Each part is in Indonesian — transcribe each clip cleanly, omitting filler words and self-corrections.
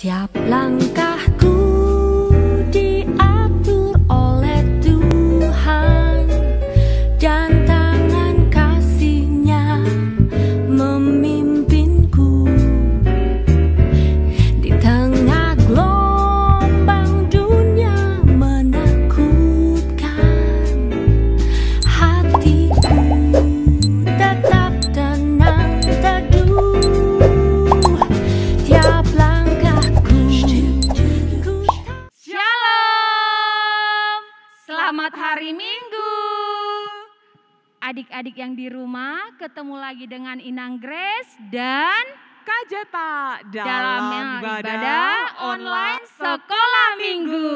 Tiap langkahku diatur oleh Tuhan, dan tangan kasih-Nya memimpinku. Di tengah gelombang dunia menakutkan, hatiku tetap tenang teduh. Tiap Shalom, selamat hari Minggu. Adik-adik yang di rumah, ketemu lagi dengan Inang Grace dan Kak Jeta dalam ibadah online sekolah Minggu.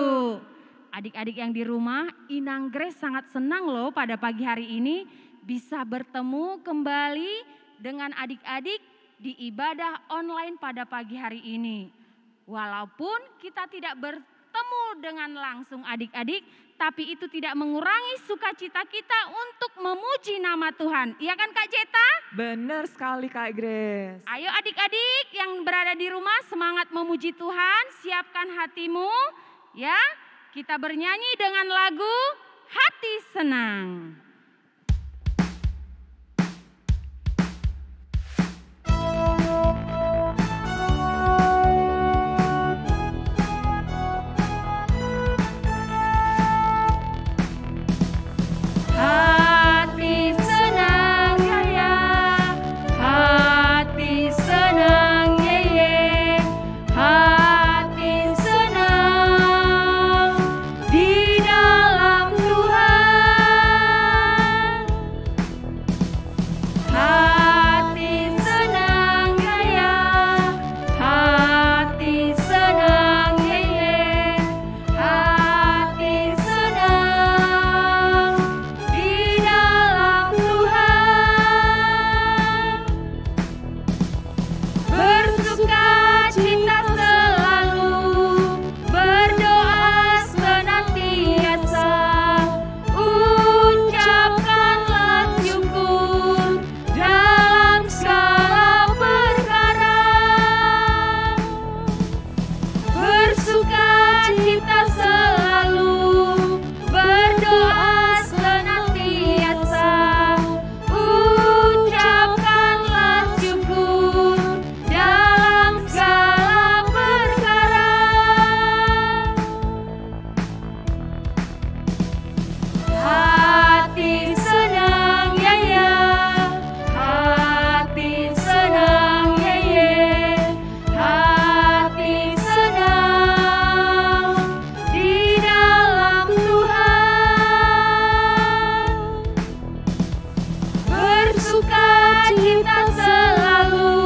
Adik-adik yang di rumah, Inang Grace sangat senang loh pada pagi hari ini bisa bertemu kembali dengan adik-adik di ibadah online pada pagi hari ini. Walaupun kita tidak bertemu dengan langsung adik-adik, tapi itu tidak mengurangi sukacita kita untuk memuji nama Tuhan. Iya kan Kak Jeta? Benar sekali Kak Grace. Ayo adik-adik yang berada di rumah semangat memuji Tuhan, siapkan hatimu ya. Kita bernyanyi dengan lagu Hati Senang. Hati senang ya ya, hati senang ye ye, hati senang di dalam Tuhan. Hati senang ya ya, hati senang ye ye, hati senang di dalam Tuhan. Bersuka cita selalu, berdoa senantiasa, ucapkanlah syukur dalam segala perkara. Bersuka cita selalu, berdoa senantiasa, ucapkanlah syukur dalam segala perkara. Hati senang ya ya, hati senang ye ye, hati senang di dalam Tuhan. Bersuka cita selalu,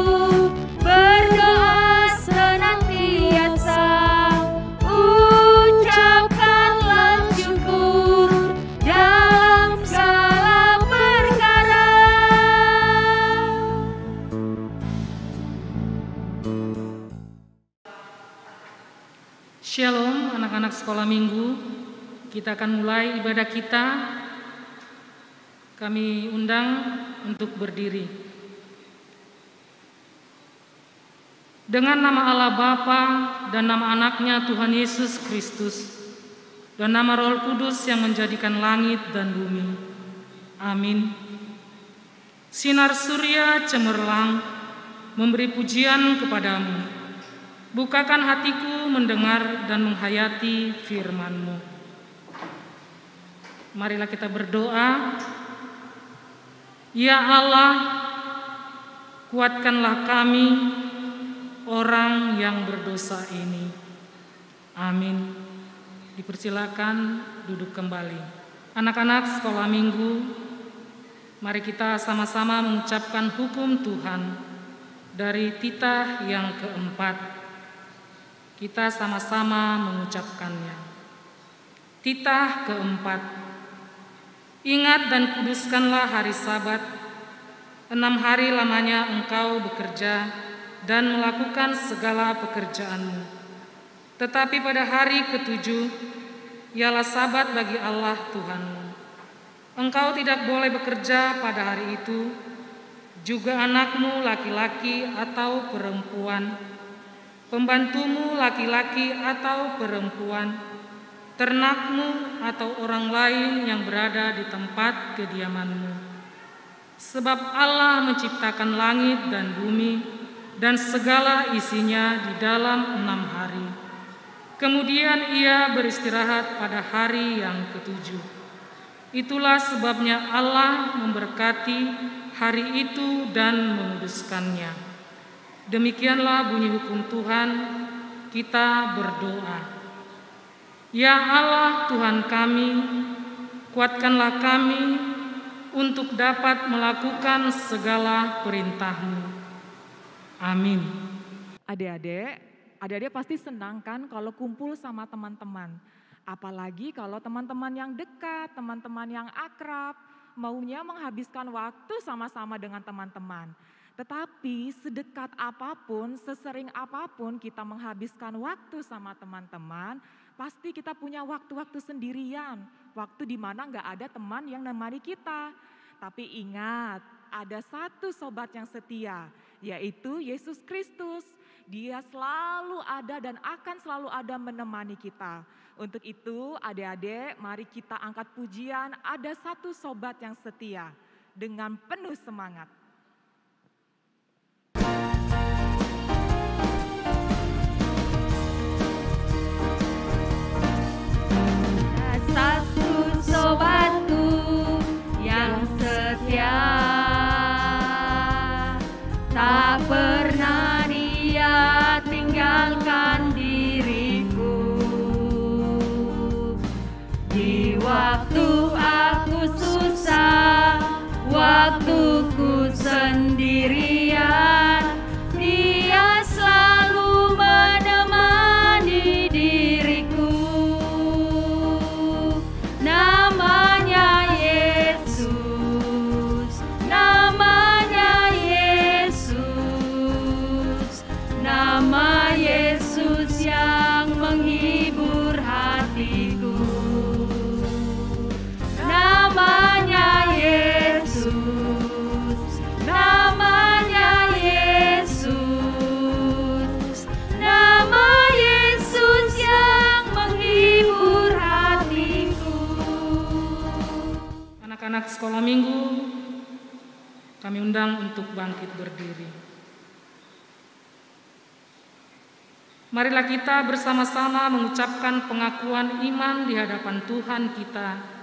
berdoa senantiasa, ucapkanlah syukur dalam segala perkara. Shalom anak-anak sekolah minggu, kita akan mulai ibadah kita. Kami undang untuk berdiri. Dengan nama Allah Bapa dan nama anaknya Tuhan Yesus Kristus dan nama Roh Kudus yang menjadikan langit dan bumi. Amin. Sinar surya cemerlang memberi pujian kepadamu. Bukakan hatiku mendengar dan menghayati firman-Mu. Marilah kita berdoa. Ya Allah, kuatkanlah kami orang yang berdosa ini. Amin. Dipersilakan duduk kembali. Anak-anak sekolah minggu, mari kita sama-sama mengucapkan hukum Tuhan dari titah yang keempat. Kita sama-sama mengucapkannya. Titah keempat. Ingat dan kuduskanlah hari Sabat. 6 hari lamanya engkau bekerja dan melakukan segala pekerjaanmu. Tetapi pada hari ke-7, ialah Sabat bagi Allah Tuhanmu. Engkau tidak boleh bekerja pada hari itu, juga anakmu laki-laki atau perempuan, pembantumu laki-laki atau perempuan, ternakmu atau orang lain yang berada di tempat kediamanmu. Sebab Allah menciptakan langit dan bumi dan segala isinya di dalam 6 hari. Kemudian Ia beristirahat pada hari yang ke-7. Itulah sebabnya Allah memberkati hari itu dan menguduskannya. Demikianlah bunyi hukum Tuhan, kita berdoa. Ya Allah Tuhan kami, kuatkanlah kami untuk dapat melakukan segala perintah-Mu. Amin. Adik-adik pasti senang kan kalau kumpul sama teman-teman. Apalagi kalau teman-teman yang dekat, teman-teman yang akrab, maunya menghabiskan waktu sama-sama dengan teman-teman. Tetapi sedekat apapun, sesering apapun kita menghabiskan waktu sama teman-teman, pasti kita punya waktu-waktu sendirian, waktu di mana nggak ada teman yang menemani kita. Tapi ingat, ada satu sobat yang setia, yaitu Yesus Kristus. Dia selalu ada dan akan selalu ada menemani kita. Untuk itu, adik-adik, mari kita angkat pujian, ada satu sobat yang setia, dengan penuh semangat. Satu sobatku yang setia, tak pernah dia tinggalkan diriku. Di waktu aku susah, waktuku sendirian, dia selalu menemani diriku. Namanya Yesus, namanya Yesus, nama Yesus yang menghibur hatiku. Namanya Yesus, namanya Yesus, nama Yesus yang menghibur hatiku. Anak-anak sekolah minggu, kami undang untuk bangkit berdiri. Marilah kita bersama-sama mengucapkan pengakuan iman di hadapan Tuhan kita.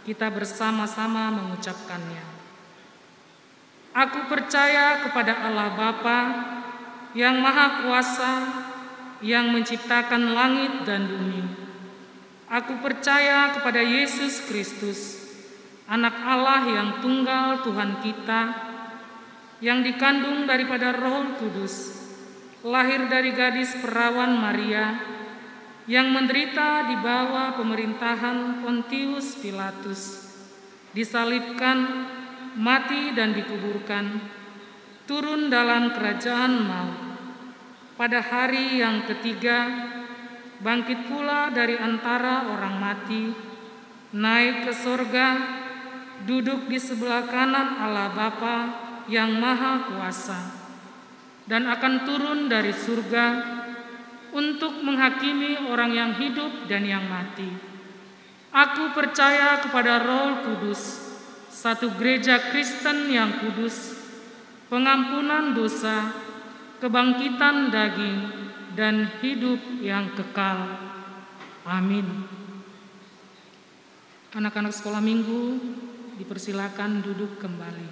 Kita bersama-sama mengucapkannya. Aku percaya kepada Allah Bapa yang Maha Kuasa, yang menciptakan langit dan bumi. Aku percaya kepada Yesus Kristus, Anak Allah yang tunggal Tuhan kita, yang dikandung daripada Roh Kudus, lahir dari gadis perawan Maria, yang menderita di bawah pemerintahan Pontius Pilatus, disalibkan, mati dan dikuburkan, turun dalam kerajaan maut. Pada hari yang ketiga, bangkit pula dari antara orang mati, naik ke sorga, duduk di sebelah kanan Allah Bapa yang Maha Kuasa, dan akan turun dari surga untuk menghakimi orang yang hidup dan yang mati. Aku percaya kepada Roh Kudus, satu gereja Kristen yang kudus, pengampunan dosa, kebangkitan daging, dan hidup yang kekal. Amin. Anak-anak sekolah minggu, dipersilakan duduk kembali.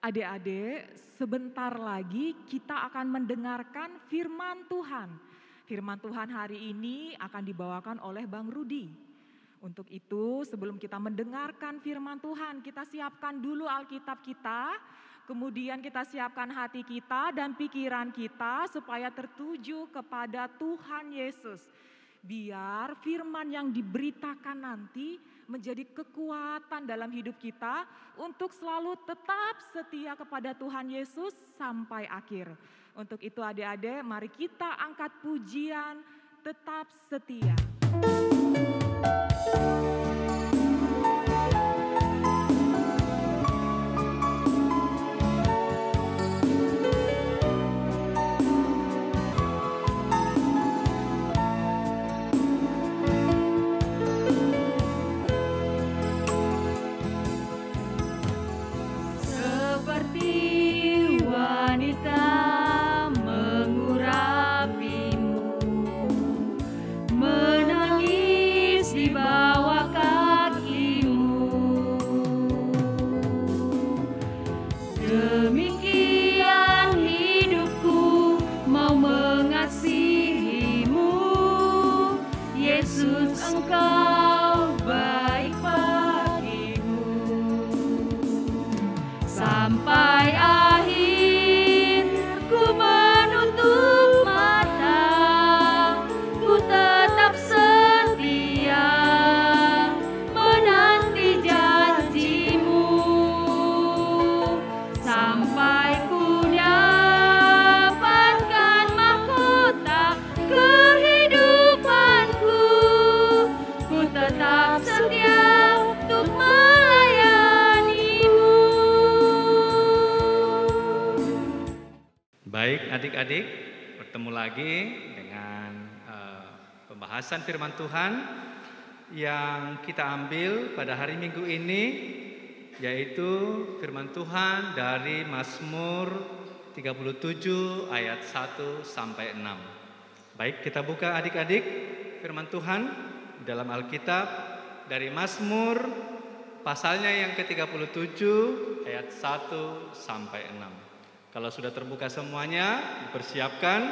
Adik-adik, sebentar lagi kita akan mendengarkan firman Tuhan. Firman Tuhan hari ini akan dibawakan oleh Bang Rudi. Untuk itu, sebelum kita mendengarkan firman Tuhan, kita siapkan dulu Alkitab kita, kemudian kita siapkan hati kita dan pikiran kita supaya tertuju kepada Tuhan Yesus. Biar firman yang diberitakan nanti menjadi kekuatan dalam hidup kita untuk selalu tetap setia kepada Tuhan Yesus sampai akhir. Untuk itu adik-adik, mari kita angkat pujian tetap setia. adik-adik, bertemu lagi dengan pembahasan firman Tuhan yang kita ambil pada hari Minggu ini, yaitu firman Tuhan dari Mazmur 37 ayat 1 sampai 6. Baik, kita buka adik-adik firman Tuhan dalam Alkitab dari Mazmur pasalnya yang ke-37 ayat 1 sampai 6. Kalau sudah terbuka semuanya, dipersiapkan.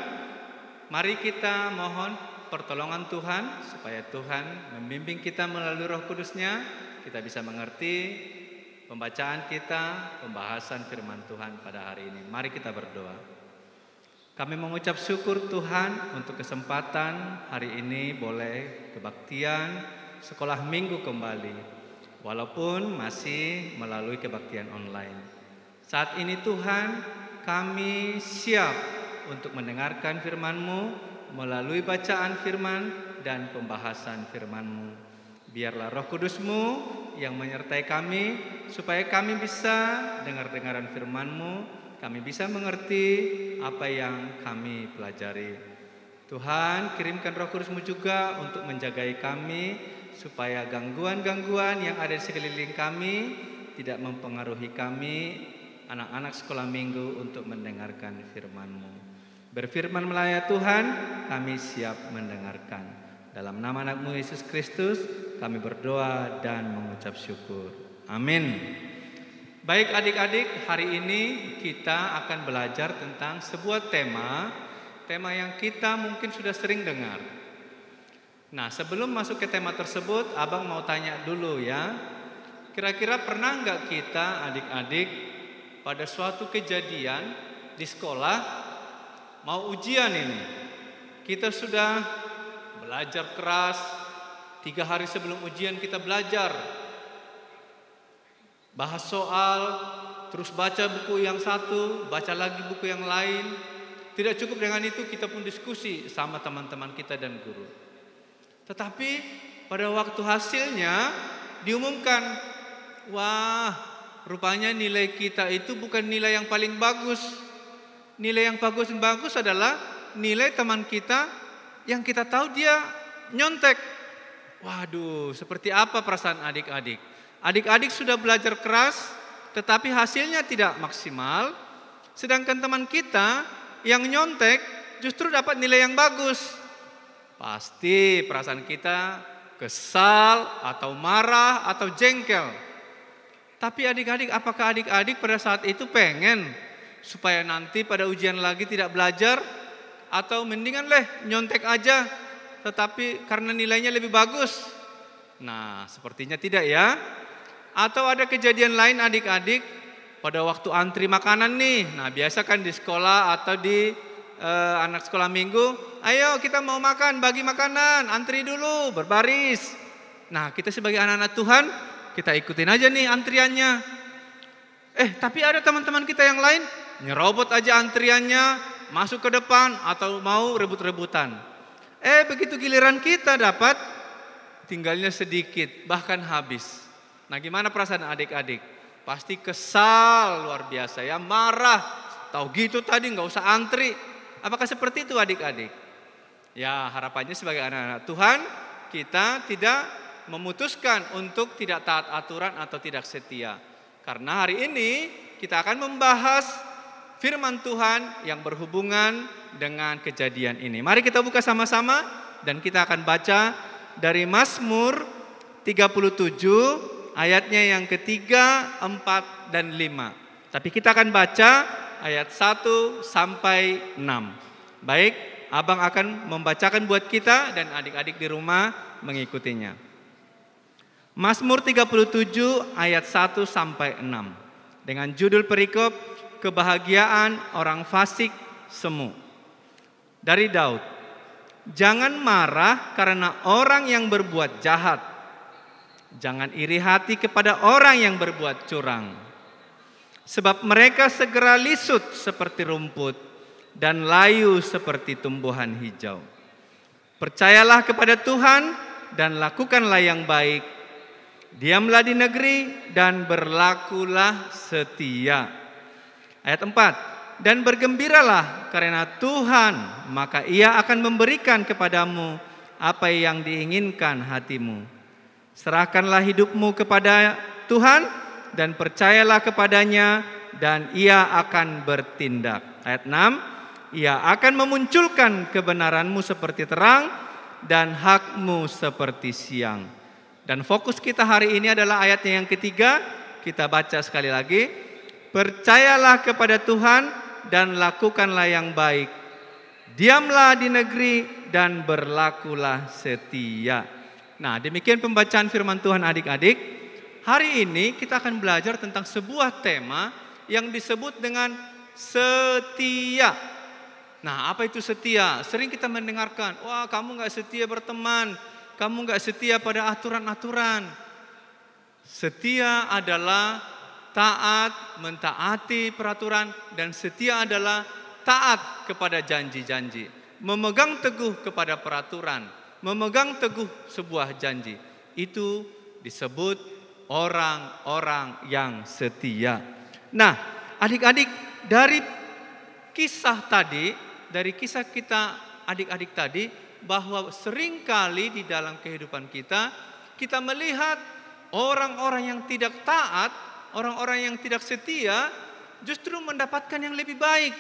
Mari kita mohon pertolongan Tuhan supaya Tuhan membimbing kita melalui Roh Kudus-Nya. Kita bisa mengerti pembacaan kita, pembahasan firman Tuhan pada hari ini. Mari kita berdoa. Kami mengucap syukur Tuhan untuk kesempatan hari ini boleh kebaktian sekolah minggu kembali, walaupun masih melalui kebaktian online. Saat ini Tuhan, kami siap untuk mendengarkan firman-Mu melalui bacaan firman dan pembahasan firman-Mu. Biarlah Roh Kudus-Mu yang menyertai kami supaya kami bisa dengar-dengaran firman-Mu, kami bisa mengerti apa yang kami pelajari. Tuhan, kirimkan Roh Kudus-Mu juga untuk menjagai kami supaya gangguan-gangguan yang ada di sekeliling kami tidak mempengaruhi kami, anak-anak sekolah minggu, untuk mendengarkan firman-Mu. Berfirman melayani Tuhan, kami siap mendengarkan. Dalam nama anak-Mu Yesus Kristus, kami berdoa dan mengucap syukur. Amin. Baik adik-adik, hari ini kita akan belajar tentang sebuah tema yang kita mungkin sudah sering dengar. Nah, sebelum masuk ke tema tersebut, abang mau tanya dulu ya. Kira-kira pernah nggak kita adik-adik pada suatu kejadian di sekolah, mau ujian ini, kita sudah belajar keras, 3 hari sebelum ujian kita belajar, bahas soal, terus baca buku yang satu, baca lagi buku yang lain. Tidak cukup dengan itu, kita pun diskusi sama teman-teman kita dan guru. Tetapi pada waktu hasilnya diumumkan, wah, rupanya nilai kita itu bukan nilai yang paling bagus. Nilai yang bagus adalah nilai teman kita yang kita tahu dia nyontek. Waduh, seperti apa perasaan adik-adik? Adik-adik sudah belajar keras, tetapi hasilnya tidak maksimal. Sedangkan teman kita yang nyontek justru dapat nilai yang bagus. Pasti perasaan kita kesal atau marah atau jengkel. Tapi adik-adik, apakah adik-adik pada saat itu pengen supaya nanti pada ujian lagi tidak belajar? Atau mendingan nyontek aja, tetapi karena nilainya lebih bagus? Nah, sepertinya tidak ya. Atau ada kejadian lain adik-adik, pada waktu antri makanan nih. Nah, biasa kan di sekolah atau di anak sekolah minggu, ayo kita mau makan, bagi makanan, antri dulu, berbaris. Nah, kita sebagai anak-anak Tuhan, kita ikutin aja nih antriannya. Tapi ada teman-teman kita yang lain nyerobot aja antriannya, masuk ke depan atau mau rebut-rebutan. Begitu giliran kita dapat, tinggalnya sedikit, bahkan habis. Nah, gimana perasaan adik-adik? Pasti kesal luar biasa ya, marah. Tahu gitu tadi nggak usah antri. Apakah seperti itu adik-adik? Ya, harapannya sebagai anak-anak Tuhan, kita tidak memutuskan untuk tidak taat aturan atau tidak setia. Karena hari ini kita akan membahas firman Tuhan yang berhubungan dengan kejadian ini. Mari kita buka sama-sama dan kita akan baca dari Mazmur 37 ayatnya yang ketiga, 4, dan 5. Tapi kita akan baca ayat 1 sampai 6. Baik, abang akan membacakan buat kita dan adik-adik di rumah mengikutinya. Mazmur 37 ayat 1 sampai 6 dengan judul perikop kebahagiaan orang fasik semu. Dari Daud. Jangan marah karena orang yang berbuat jahat. Jangan iri hati kepada orang yang berbuat curang. Sebab mereka segera lisut seperti rumput dan layu seperti tumbuhan hijau. Percayalah kepada Tuhan dan lakukanlah yang baik. Diamlah di negeri dan berlakulah setia. Ayat 4. dan bergembiralah karena Tuhan, maka Ia akan memberikan kepadamu apa yang diinginkan hatimu. Serahkanlah hidupmu kepada Tuhan dan percayalah kepadanya dan Ia akan bertindak. Ayat 6, Ia akan memunculkan kebenaranmu seperti terang dan hakmu seperti siang. Dan fokus kita hari ini adalah ayatnya yang ketiga. Kita baca sekali lagi. Percayalah kepada Tuhan dan lakukanlah yang baik. Diamlah di negeri dan berlakulah setia. Nah, demikian pembacaan firman Tuhan adik-adik. Hari ini kita akan belajar tentang sebuah tema yang disebut dengan setia. Nah, apa itu setia? Sering kita mendengarkan, wah kamu gak setia berteman, kamu gak setia pada aturan-aturan. Setia adalah taat, mentaati peraturan, dan setia adalah taat kepada janji-janji. Memegang teguh kepada peraturan, memegang teguh sebuah janji. Itu disebut orang-orang yang setia. Nah, adik-adik, dari kisah tadi, dari kisah kita adik-adik tadi, bahwa seringkali di dalam kehidupan kita melihat orang-orang yang tidak taat, orang-orang yang tidak setia, justru mendapatkan yang lebih baik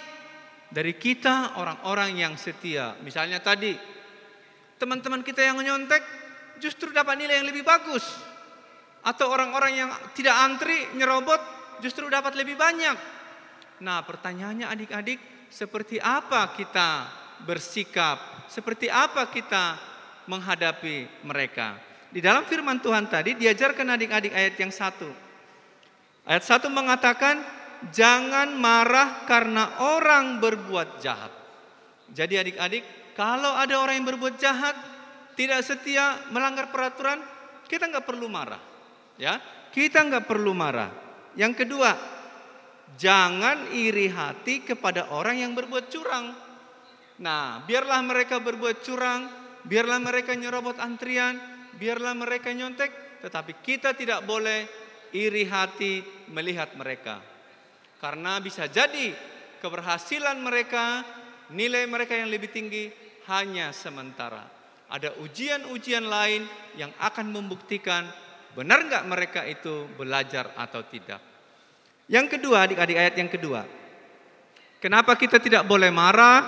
dari kita orang-orang yang setia. Misalnya tadi, teman-teman kita yang nyontek justru dapat nilai yang lebih bagus. Atau orang-orang yang tidak antri, nyerobot, justru dapat lebih banyak. Nah, pertanyaannya adik-adik, seperti apa kita bersikap? Seperti apa kita menghadapi mereka? Di dalam firman Tuhan tadi diajarkan adik-adik ayat yang 1. Ayat 1 mengatakan, jangan marah karena orang berbuat jahat. Jadi adik-adik, kalau ada orang yang berbuat jahat, tidak setia, melanggar peraturan, kita nggak perlu marah. Ya, kita nggak perlu marah. Yang kedua, jangan iri hati kepada orang yang berbuat curang. Nah, biarlah mereka berbuat curang, biarlah mereka nyerobot antrian, biarlah mereka nyontek, tetapi kita tidak boleh iri hati melihat mereka. Karena bisa jadi keberhasilan mereka, nilai mereka yang lebih tinggi hanya sementara. Ada ujian-ujian lain yang akan membuktikan benar nggak mereka itu belajar atau tidak. Yang kedua, adik-adik, ayat yang kedua. Kenapa kita tidak boleh marah,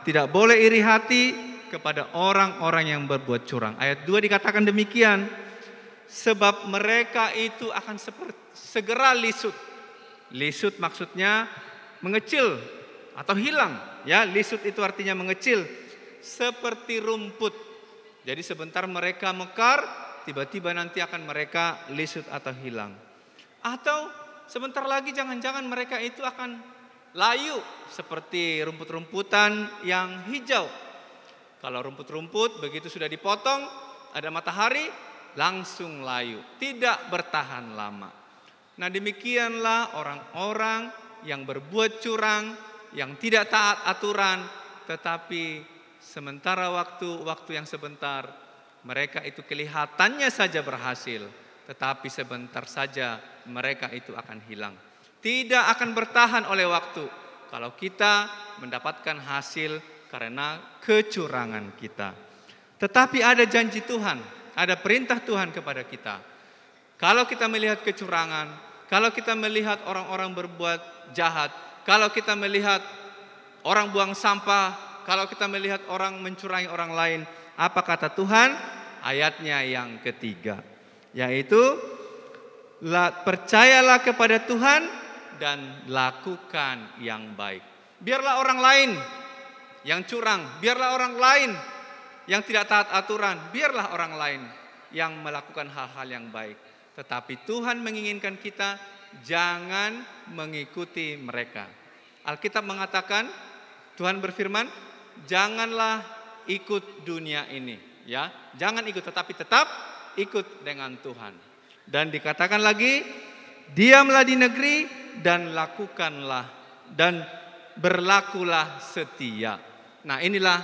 tidak boleh iri hati kepada orang-orang yang berbuat curang? Ayat 2 dikatakan demikian. Sebab mereka itu akan segera lisut. Lisut maksudnya mengecil atau hilang. Ya, lisut itu artinya mengecil. Seperti rumput. Jadi sebentar mereka mekar, tiba-tiba nanti akan mereka lisut atau hilang. Atau sebentar lagi jangan-jangan mereka itu akan layu seperti rumput-rumputan yang hijau. Kalau rumput-rumput begitu sudah dipotong, ada matahari, langsung layu, tidak bertahan lama. Nah, demikianlah orang-orang yang berbuat curang, yang tidak taat aturan, tetapi sementara waktu yang sebentar, mereka itu kelihatannya saja berhasil, tetapi sebentar saja mereka itu akan hilang. Tidak akan bertahan oleh waktu kalau kita mendapatkan hasil karena kecurangan kita. Tetapi ada janji Tuhan, ada perintah Tuhan kepada kita. Kalau kita melihat kecurangan, kalau kita melihat orang-orang berbuat jahat, kalau kita melihat orang buang sampah, kalau kita melihat orang mencurangi orang lain, apa kata Tuhan? Ayatnya yang ketiga, yaitu percayalah kepada Tuhan dan lakukan yang baik. Biarlah orang lain yang curang, biarlah orang lain yang tidak taat aturan, biarlah orang lain yang melakukan hal-hal yang baik. Tetapi Tuhan menginginkan kita jangan mengikuti mereka. Alkitab mengatakan, Tuhan berfirman, janganlah ikut dunia ini, ya. Jangan ikut, tetapi tetap ikut dengan Tuhan. Dan dikatakan lagi, diamlah di negeri dan lakukanlah dan berlakulah setia. Nah, inilah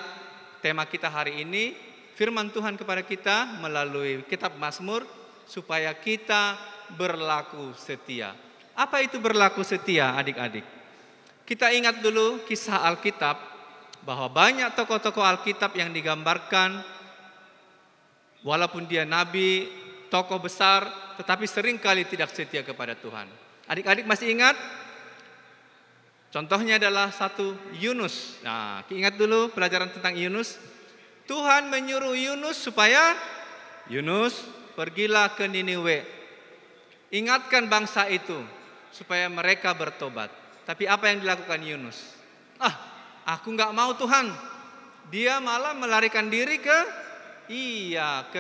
tema kita hari ini, firman Tuhan kepada kita melalui kitab Mazmur, supaya kita berlaku setia. Apa itu berlaku setia, adik-adik? Kita ingat dulu kisah Alkitab, bahwa banyak tokoh-tokoh Alkitab yang digambarkan, walaupun dia nabi, tokoh besar, tetapi seringkali tidak setia kepada Tuhan. Adik-adik masih ingat? Contohnya adalah satu Yunus. Nah, ingat dulu pelajaran tentang Yunus. Tuhan menyuruh Yunus supaya Yunus pergilah ke Niniwe. Ingatkan bangsa itu supaya mereka bertobat. Tapi apa yang dilakukan Yunus? Aku nggak mau Tuhan. Dia malah melarikan diri ke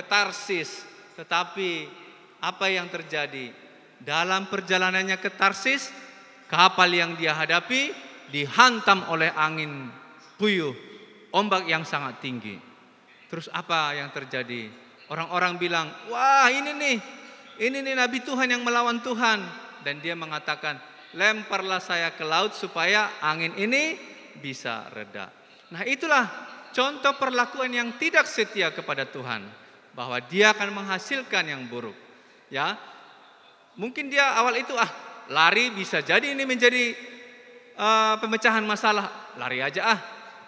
Tarsis. Tetapi apa yang terjadi? Dalam perjalanannya ke Tarsis, kapal yang dia hadapi dihantam oleh angin puyuh, ombak yang sangat tinggi. Terus apa yang terjadi? Orang-orang bilang, wah ini nih Nabi Tuhan yang melawan Tuhan. Dan dia mengatakan, lemparlah saya ke laut supaya angin ini bisa reda. Nah, itulah contoh perlakuan yang tidak setia kepada Tuhan, bahwa dia akan menghasilkan yang buruk. Ya, mungkin dia awal itu lari, bisa jadi ini menjadi pemecahan masalah, lari aja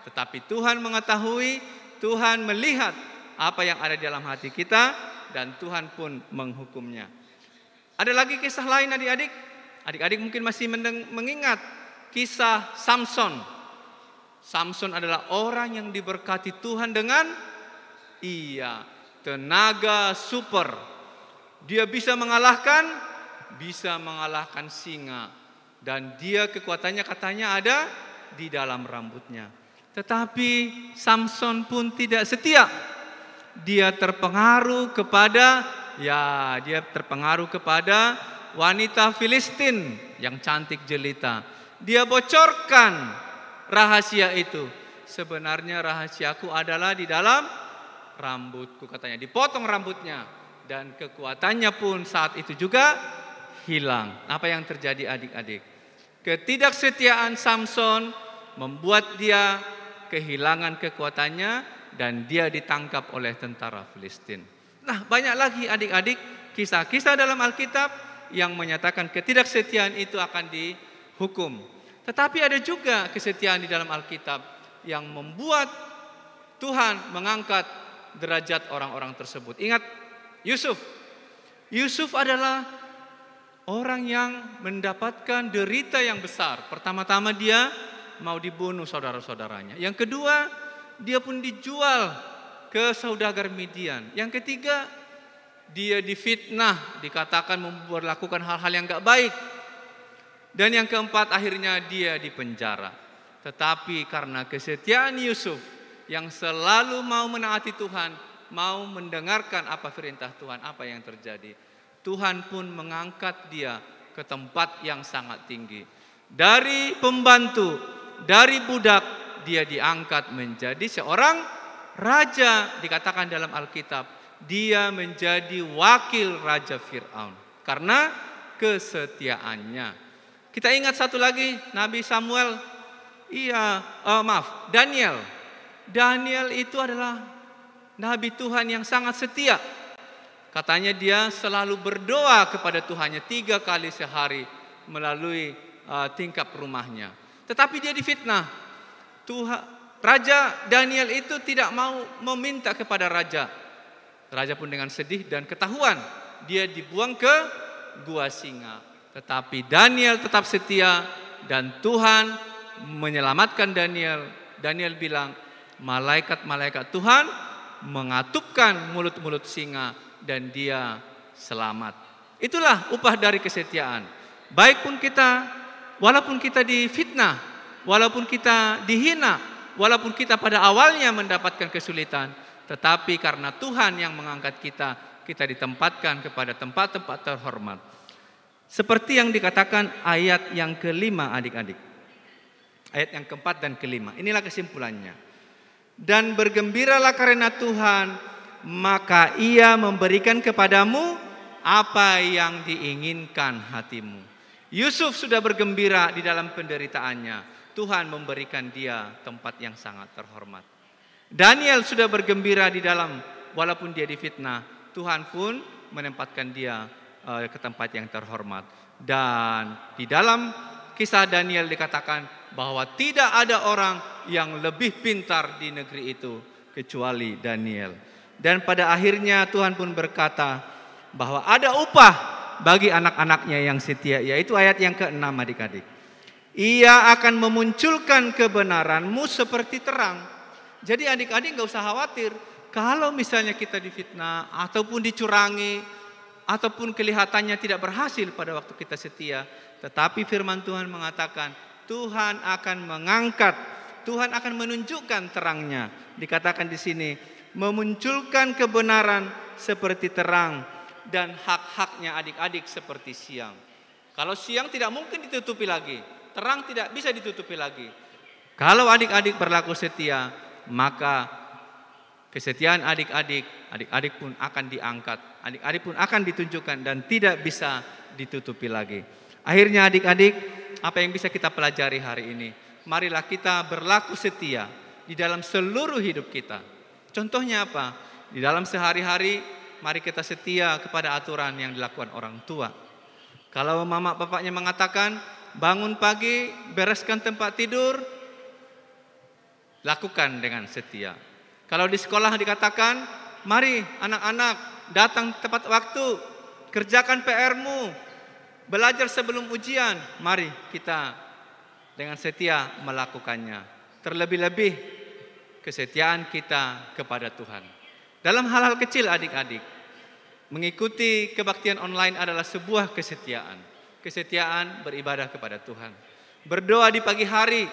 Tetapi Tuhan mengetahui, Tuhan melihat apa yang ada di dalam hati kita, dan Tuhan pun menghukumnya. Ada lagi kisah lain adik-adik. Adik-adik mungkin masih mengingat kisah Samson. Samson adalah orang yang diberkati Tuhan dengan tenaga super. Dia bisa mengalahkan singa. Dan dia kekuatannya katanya ada di dalam rambutnya. Tetapi Samson pun tidak setia. Dia terpengaruh kepada wanita Filistin yang cantik jelita. Dia bocorkan rahasia itu. Sebenarnya rahasiaku adalah di dalam rambutku, katanya. Dipotong rambutnya, dan kekuatannya pun saat itu juga hilang. Apa yang terjadi adik-adik? Ketidaksetiaan Samson membuat dia kehilangan kekuatannya, dan dia ditangkap oleh tentara Filistin. Nah, banyak lagi adik-adik kisah-kisah dalam Alkitab yang menyatakan ketidaksetiaan itu akan dihukum. Tetapi ada juga kesetiaan di dalam Alkitab yang membuat Tuhan mengangkat derajat orang-orang tersebut. Ingat Yusuf. Yusuf adalah orang yang mendapatkan derita yang besar. Pertama-tama dia mau dibunuh saudara-saudaranya. Yang kedua, dia pun dijual ke saudagar Midian. Yang ketiga, dia difitnah, dikatakan melakukan hal-hal yang gak baik. Dan yang keempat, akhirnya dia dipenjara. Tetapi karena kesetiaan Yusuf yang selalu mau menaati Tuhan, mau mendengarkan apa perintah Tuhan, apa yang terjadi, Tuhan pun mengangkat dia ke tempat yang sangat tinggi. Dari pembantu, dari budak, dia diangkat menjadi seorang raja. Dikatakan dalam Alkitab, dia menjadi wakil Raja Fir'aun karena kesetiaannya. Kita ingat satu lagi, Nabi Samuel, Daniel. Daniel itu adalah Nabi Tuhan yang sangat setia. Katanya dia selalu berdoa kepada Tuhannya 3 kali sehari melalui tingkap rumahnya. Tetapi dia difitnah. Raja Daniel itu tidak mau meminta kepada raja. Raja pun dengan sedih dan ketahuan, dia dibuang ke gua singa. Tetapi Daniel tetap setia, dan Tuhan menyelamatkan Daniel. Daniel bilang, malaikat-malaikat Tuhan mengatupkan mulut-mulut singa, dan dia selamat. Itulah upah dari kesetiaan. Baik pun kita, walaupun kita difitnah, walaupun kita dihina, walaupun kita pada awalnya mendapatkan kesulitan, tetapi karena Tuhan yang mengangkat kita, kita ditempatkan kepada tempat-tempat terhormat. Seperti yang dikatakan ayat yang kelima adik-adik. Ayat yang keempat dan kelima. Inilah kesimpulannya. Dan bergembiralah karena Tuhan, maka ia memberikan kepadamu apa yang diinginkan hatimu. Yusuf sudah bergembira di dalam penderitaannya. Tuhan memberikan dia tempat yang sangat terhormat. Daniel sudah bergembira di dalam, walaupun dia difitnah, Tuhan pun menempatkan dia ke tempat yang terhormat. Dan di dalam kisah Daniel dikatakan bahwa tidak ada orang yang lebih pintar di negeri itu kecuali Daniel. Dan pada akhirnya Tuhan pun berkata bahwa ada upah bagi anak-anaknya yang setia, yaitu ayat yang ke-6 adik-adik. Ia akan memunculkan kebenaranmu seperti terang. Jadi adik-adik gak usah khawatir kalau misalnya kita difitnah ataupun dicurangi ataupun kelihatannya tidak berhasil pada waktu kita setia. Tetapi firman Tuhan mengatakan Tuhan akan mengangkat, Tuhan akan menunjukkan terangnya. Dikatakan di sini, memunculkan kebenaran seperti terang dan hak-haknya adik-adik seperti siang. Kalau siang tidak mungkin ditutupi lagi, terang tidak bisa ditutupi lagi. Kalau adik-adik berlaku setia, maka kesetiaan adik-adik pun akan diangkat, adik-adik pun akan ditunjukkan dan tidak bisa ditutupi lagi. Akhirnya adik-adik, apa yang bisa kita pelajari hari ini? Marilah kita berlaku setia di dalam seluruh hidup kita. Contohnya apa? Di dalam sehari-hari, mari kita setia kepada aturan yang dilakukan orang tua. Kalau mama bapaknya mengatakan, bangun pagi, bereskan tempat tidur, lakukan dengan setia. Kalau di sekolah dikatakan, mari anak-anak datang tepat waktu, kerjakan PR-mu, belajar sebelum ujian, mari kita dengan setia melakukannya. Terlebih-lebih kesetiaan kita kepada Tuhan. Dalam hal-hal kecil adik-adik, mengikuti kebaktian online adalah sebuah kesetiaan. Kesetiaan beribadah kepada Tuhan. Berdoa di pagi hari,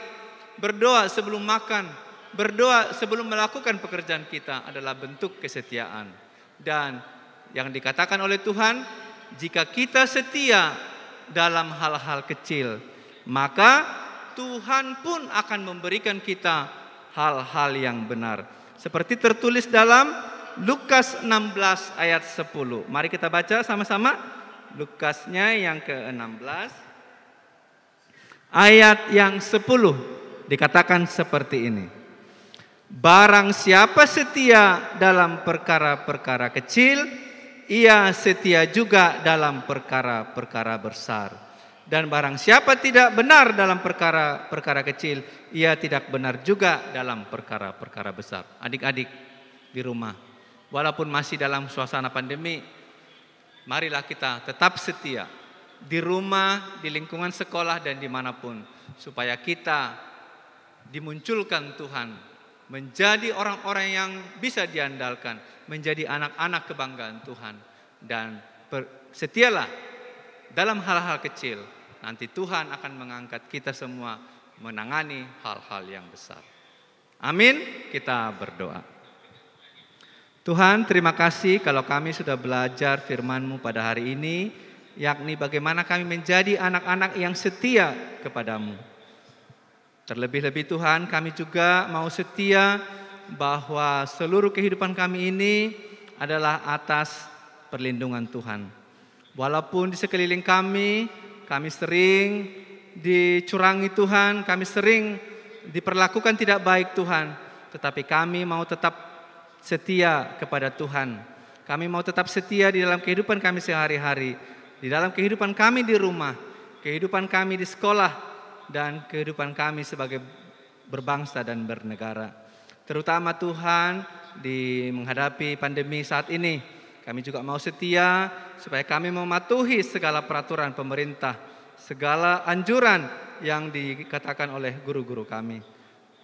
berdoa sebelum makan, berdoa sebelum melakukan pekerjaan kita adalah bentuk kesetiaan. Dan yang dikatakan oleh Tuhan, jika kita setia dalam hal-hal kecil, maka Tuhan pun akan memberikan kita hal-hal yang benar. Seperti tertulis dalam Lukas 16 ayat 10. Mari kita baca sama-sama. Lukasnya yang ke-16 ayat yang 10 dikatakan seperti ini. Barang siapa setia dalam perkara-perkara kecil, ia setia juga dalam perkara-perkara besar. Dan barang siapa tidak benar dalam perkara-perkara kecil, ia tidak benar juga dalam perkara-perkara besar. Adik-adik di rumah, walaupun masih dalam suasana pandemi, marilah kita tetap setia di rumah, di lingkungan sekolah dan dimanapun, supaya kita dimunculkan Tuhan menjadi orang-orang yang bisa diandalkan, menjadi anak-anak kebanggaan Tuhan. Dan setialah dalam hal-hal kecil, nanti Tuhan akan mengangkat kita semua menangani hal-hal yang besar. Amin, kita berdoa. Tuhan, terima kasih kalau kami sudah belajar firman-Mu pada hari ini, yakni bagaimana kami menjadi anak-anak yang setia kepadamu. Terlebih-lebih Tuhan, kami juga mau setia bahwa seluruh kehidupan kami ini adalah atas perlindungan Tuhan. Walaupun di sekeliling kami sering dicurangi Tuhan, kami sering diperlakukan tidak baik Tuhan, tetapi kami mau tetap setia kepada Tuhan. Kami mau tetap setia di dalam kehidupan kami sehari-hari, di dalam kehidupan kami di rumah, kehidupan kami di sekolah, dan kehidupan kami sebagai berbangsa dan bernegara. Terutama Tuhan di menghadapi pandemi saat ini, kami juga mau setia supaya kami mematuhi segala peraturan pemerintah, segala anjuran yang dikatakan oleh guru-guru kami.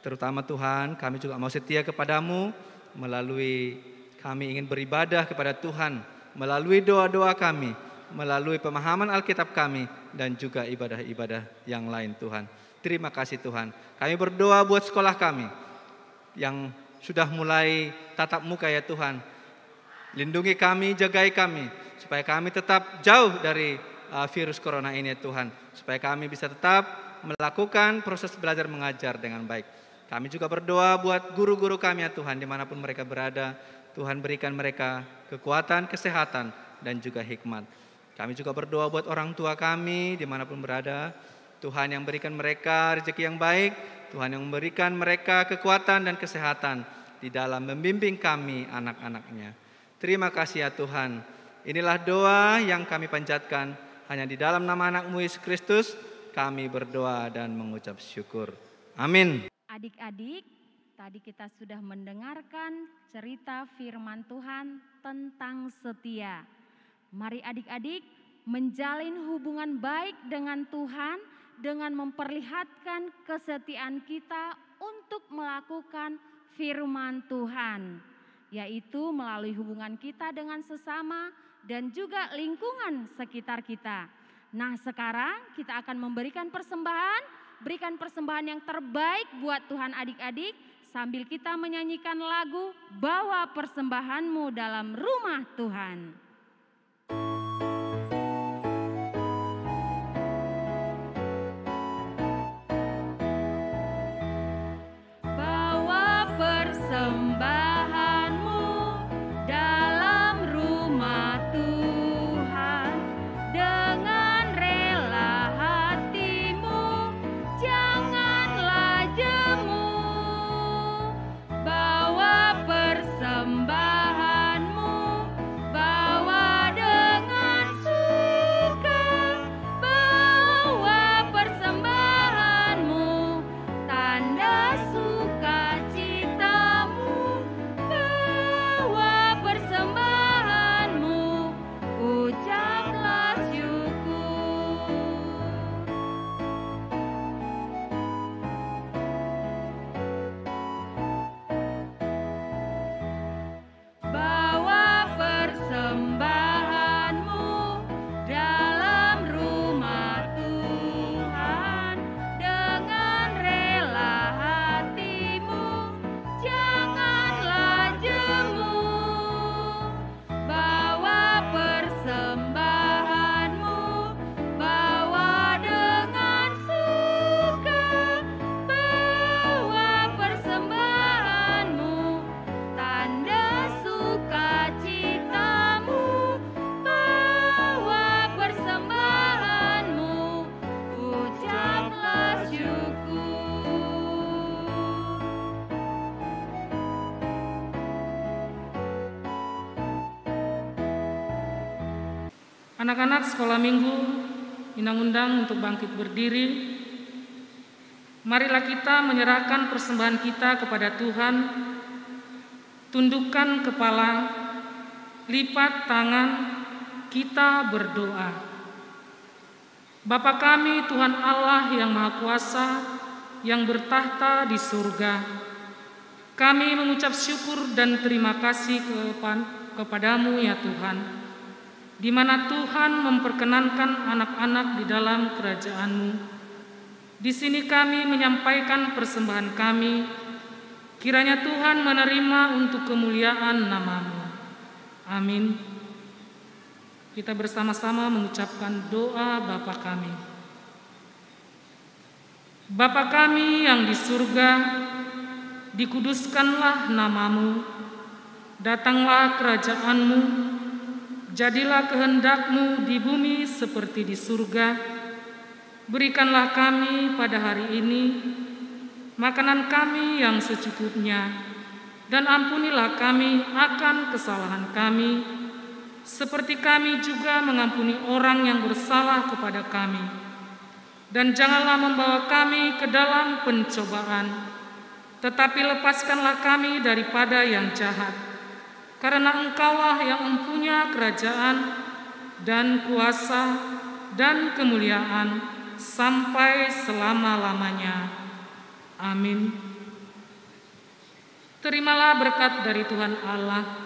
Terutama Tuhan, kami juga mau setia kepadamu melalui kami ingin beribadah kepada Tuhan, melalui doa-doa kami, melalui pemahaman Alkitab kami, dan juga ibadah-ibadah yang lain Tuhan. Terima kasih Tuhan. Kami berdoa buat sekolah kami yang sudah mulai tatap muka ya Tuhan. Lindungi kami, jagai kami, supaya kami tetap jauh dari virus corona ini ya Tuhan. Supaya kami bisa tetap melakukan proses belajar mengajar dengan baik. Kami juga berdoa buat guru-guru kami ya Tuhan, dimanapun mereka berada. Tuhan berikan mereka kekuatan, kesehatan, dan juga hikmat. Kami juga berdoa buat orang tua kami dimanapun berada. Tuhan yang berikan mereka rezeki yang baik. Tuhan yang memberikan mereka kekuatan dan kesehatan di dalam membimbing kami anak-anaknya. Terima kasih ya Tuhan. Inilah doa yang kami panjatkan hanya di dalam nama anak-Mu Yesus Kristus. kami berdoa dan mengucap syukur. Amin. Adik-adik, tadi kita sudah mendengarkan cerita firman Tuhan tentang setia. Mari adik-adik menjalin hubungan baik dengan Tuhan dengan memperlihatkan kesetiaan kita untuk melakukan firman Tuhan, yaitu melalui hubungan kita dengan sesama dan juga lingkungan sekitar kita. Nah, sekarang kita akan memberikan persembahan. Berikan persembahan yang terbaik buat Tuhan adik-adik sambil kita menyanyikan lagu Bawa Persembahanmu dalam Rumah Tuhan. Bawa persembahanmu dalam rumah Tuhan dengan rela hatimu, janganlah jemu. Bawa persembahanmu, bawa dengan suka. Bawa persembahanmu, tanda sukacitamu. Bawa persembahanmu, ucaplah syukur. Bawa persembahanmu dalam rumah Tuhan dengan rela hatimu, janganlah jemu. Bawa persembahanmu, bawa dengan suka. Bawa persembahanmu, tanda sukacitamu. Bawa persembahanmu, ucaplah syukur. Anak-anak sekolah minggu, Inang undang untuk bangkit berdiri. Marilah kita menyerahkan persembahan kita kepada Tuhan. Tundukkan kepala, lipat tangan, kita berdoa. Bapa kami Tuhan Allah yang Maha Kuasa, yang bertahta di surga, kami mengucap syukur dan terima kasih kepadamu ya Tuhan, di mana Tuhan memperkenankan anak-anak di dalam kerajaan-Mu. Di sini kami menyampaikan persembahan kami, kiranya Tuhan menerima untuk kemuliaan nama-Mu. Amin. Kita bersama-sama mengucapkan doa Bapa kami. Bapa kami yang di surga, dikuduskanlah nama-Mu, datanglah kerajaan-Mu, jadilah kehendak-Mu di bumi seperti di surga. Berikanlah kami pada hari ini makanan kami yang secukupnya, dan ampunilah kami akan kesalahan kami, seperti kami juga mengampuni orang yang bersalah kepada kami. Dan janganlah membawa kami ke dalam pencobaan, tetapi lepaskanlah kami daripada yang jahat. Karena Engkaulah yang mempunyai kerajaan dan kuasa dan kemuliaan sampai selama-lamanya. Amin. Terimalah berkat dari Tuhan Allah.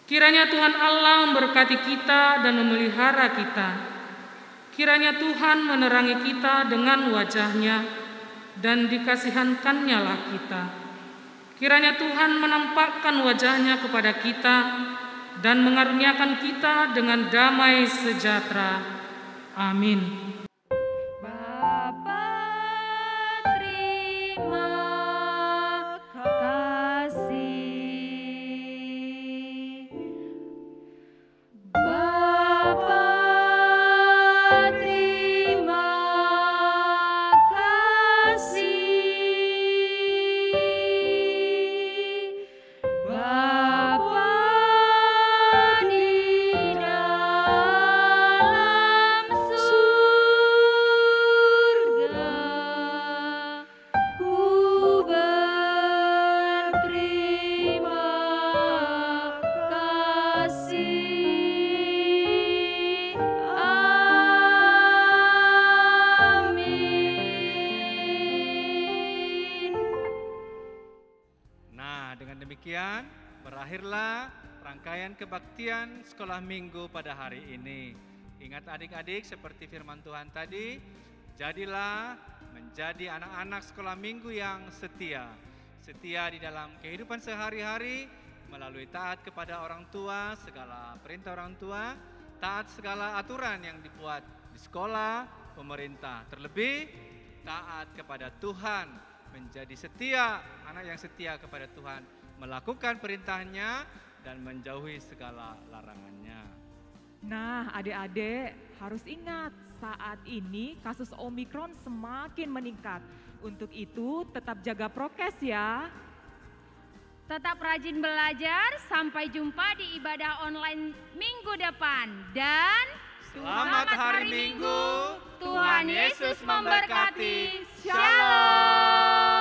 Kiranya Tuhan Allah memberkati kita dan memelihara kita. Kiranya Tuhan menerangi kita dengan wajah-Nya dan dikasihankan-Nya lah kita. Kiranya Tuhan menampakkan wajah-Nya kepada kita dan mengaruniakan kita dengan damai sejahtera. Amin. Bapa, terima kasih. Bapa, terima kasih. Bapa di dalam surga, demikian, berakhirlah rangkaian kebaktian sekolah minggu pada hari ini. Ingat adik-adik, seperti firman Tuhan tadi, jadilah menjadi anak-anak sekolah minggu yang setia. Setia di dalam kehidupan sehari-hari, melalui taat kepada orang tua, segala perintah orang tua, taat segala aturan yang dibuat di sekolah, pemerintah. Terlebih, taat kepada Tuhan, menjadi setia, anak yang setia kepada Tuhan, melakukan perintahnya dan menjauhi segala larangannya. Nah, adik-adik harus ingat, saat ini kasus Omikron semakin meningkat. Untuk itu, tetap jaga prokes ya. Tetap rajin belajar, sampai jumpa di ibadah online minggu depan. Dan Selamat hari Minggu, Tuhan Yesus memberkati. Shalom.